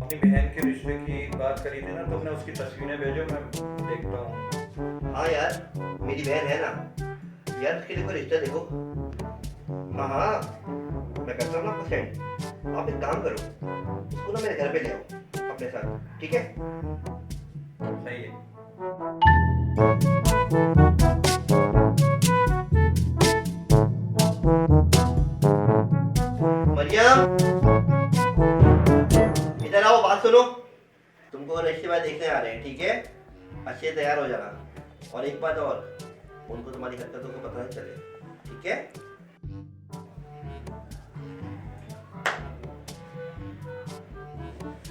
अपनी बहन के रिश्ते की बात करी थी ना, तुमने उसकी तस्वीरें भेजो, मैं देखता हूँ। हाँ यार, मेरी बहन है ना यार, उसके लिए कोई रिश्ता देखो। हाँ हाँ, मैं करता हूँ ना आपको सेंड। आप एक काम करो, उसको ना मेरे घर पे ले आओ अपने साथ, ठीक है? सही है। मरियम, इधर आओ, बात सुनो। तुमको रिश्ते वाले देखने आ रहे हैं, ठीक है? अच्छे से तैयार हो जाना। और एक बात और, उनको तुम्हारी हरकतों को पता नहीं चले, ठीक है?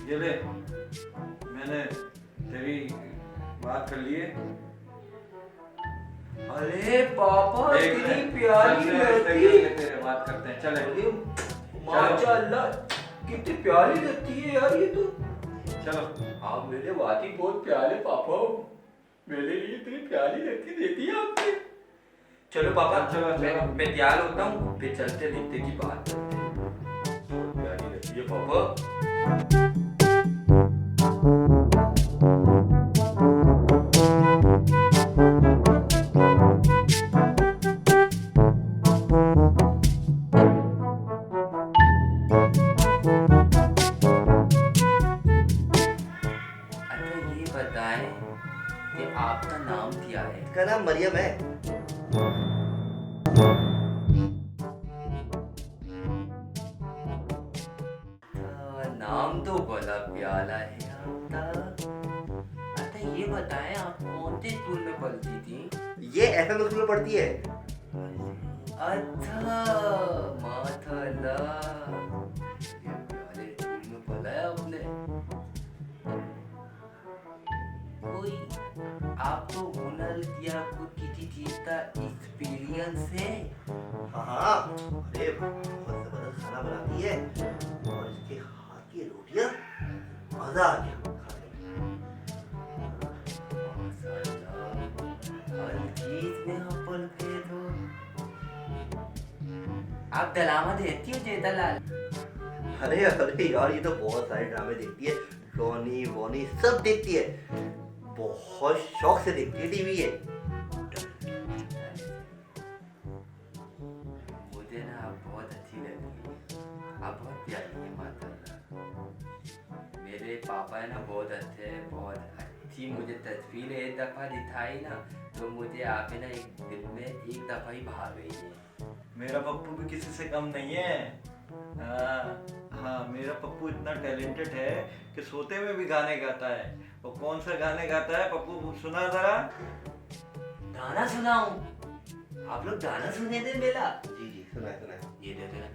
ये ले, मैंने तेरी बात कर ली है। अरे पापा देख ले, कितनी प्यारी चल से रिश्ते के लड़की। लिए तेरे बात करते हैं, चले अरे माशाअल्लाह, कितनी प्यारी लगती है यार ये तो। चलो। आप मेरे वाकई बहुत प्यारे पापा हो, मेरे लिए इतनी प्यारी लड़की देती है आपने। चलो पापा, चलो, चलो। मैं तैयार होता हूँ, फिर चलते रिश्ते की बात करते हैं। बहुत प्यारी लगती है पापा। अच्छा ये बताएं कि आपका नाम क्या है? इसका नाम मरियम है। नाम तो बड़ा प्यारा है आपका। अच्छा ये बताएं आप कौन से स्कूल में पढ़ती थी? ये FM स्कूल में पढ़ती है। अच्छा माशाल्लाह, ये प्यारे स्कूल में पढ़ा है आपने। कोई आपको हुनर या कुछ किसी चीज का एक्सपीरियंस है? हाँ हाँ, अरे बहुत जबरदस्त खाना बनाती है, और इसके हाथ की रोटियां मजा आ गया खाने में। माशाल्लाह, हर चीज में आप परफेक्ट हो। आप ड्रामा देखती हो जेठालाल? अरे अरे यार, ये तो बहुत सारे ड्रामे देखती है, रोनी वोनी सब देखती है, बहुत शौक से देखती है टीवी है। मुझे ना आप बहुत अच्छी लगती है, आप बहुत प्यारी है माशाल्लाह। मेरे पापा है ना बहुत अच्छे हैं, बहुत अच्छी मुझे तस्वीर एक दफ़ा दिखाई ना, तो मुझे आप है ना एक दिल में एक दफ़ा ही भाग गई है। मेरा पप्पू भी किसी से कम नहीं है। हाँ हाँ, मेरा पप्पू इतना टैलेंटेड है कि सोते में भी गाने गाता है। वो कौन सा गाने गाता है पप्पू, सुना जरा। गाना सुनाऊं? आप लोग गाना सुने थे मेरा? जी जी, सुना है सुना है। ये दे देना।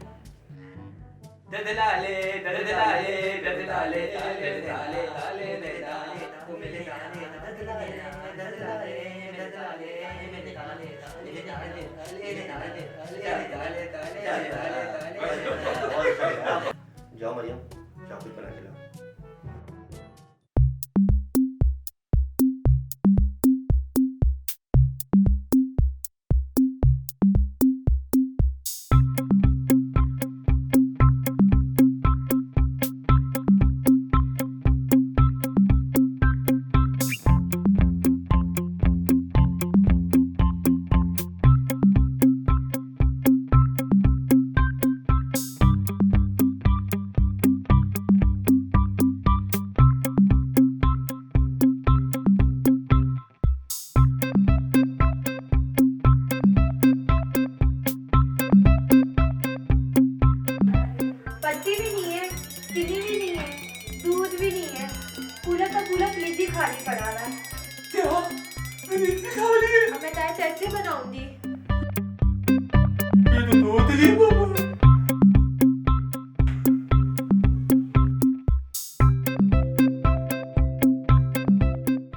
ददलाले ददलाले ददलाले ददलाले लाले ददलाले तू मेरे गाने ददलाले ददलाले ददलाले मेरे गाने ददलाले ददलाले ददलाले ददलाले। जाओ मरियम, जाओ कुछ बना के लाओ। पत्ती भी नहीं है, चीनी भी नहीं है, दूध भी नहीं है, पूरा का पूरा फ्रिज ही खाली पड़ा हुआ है। क्या? मैंने इतनी खा ली है? अब मैं चाय कैसे बनाऊंगी?